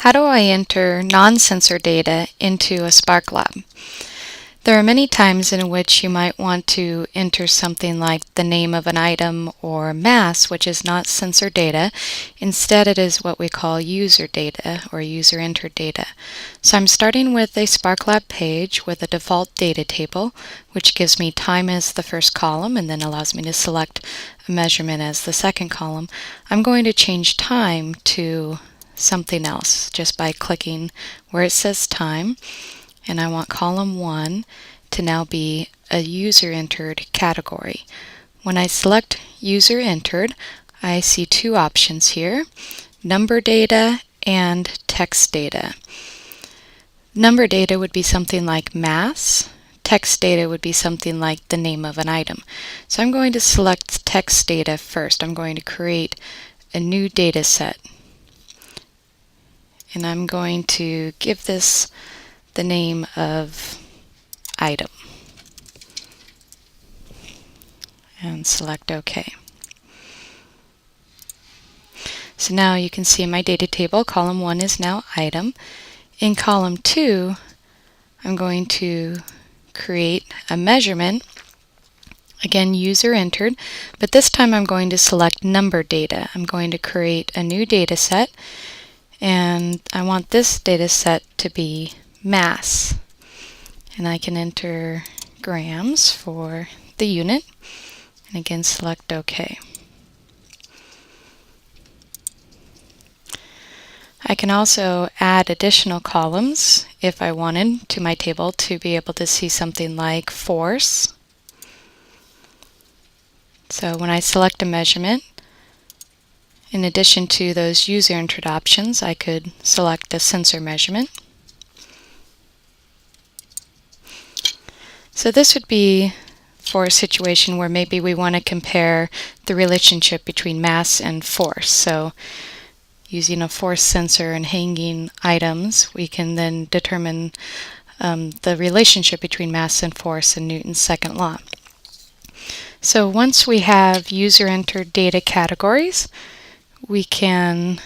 How do I enter non-sensor data into a SPARKlab? There are many times in which you might want to enter something like the name of an item or mass, which is not sensor data. Instead, it is what we call user data or user entered data. So I'm starting with a SPARKlab page with a default data table, which gives me time as the first column and then allows me to select a measurement as the second column. I'm going to change time to something else just by clicking where it says time, and I want column 1 to now be a user entered category. When I select user entered, I see two options here: number data and text data. Number data would be something like mass. Text data would be something like the name of an item. So I'm going to select text data first. I'm going to create a new data set. And I'm going to give this the name of item and select OK. So now you can see in my data table, column 1 is now item. In column 2, I'm going to create a measurement, again user entered, but this time I'm going to select number data. I'm going to create a new data set, and I want this data set to be mass. And I can enter grams for the unit, and again select OK. I can also add additional columns if I wanted to my table to be able to see something like force. So when I select a measurement, in addition to those user entered options, I could select a sensor measurement. So this would be for a situation where maybe we want to compare the relationship between mass and force. So using a force sensor and hanging items, we can then determine the relationship between mass and force in Newton's second law. So once we have user entered data categories, we can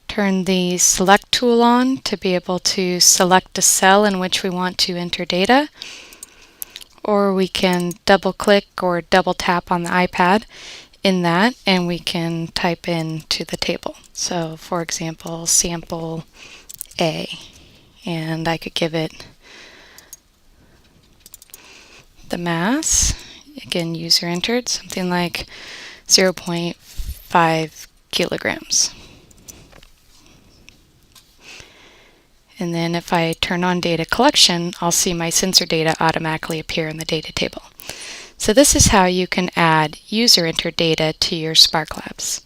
turn the select tool on to be able to select a cell in which we want to enter data, or we can double click or double tap on the iPad in that and we can type into the table. So for example, sample A, and I could give it the mass, again user entered, something like 0.5 kilograms. And then if I turn on data collection, I'll see my sensor data automatically appear in the data table. So this is how you can add user entered data to your SPARKlabs.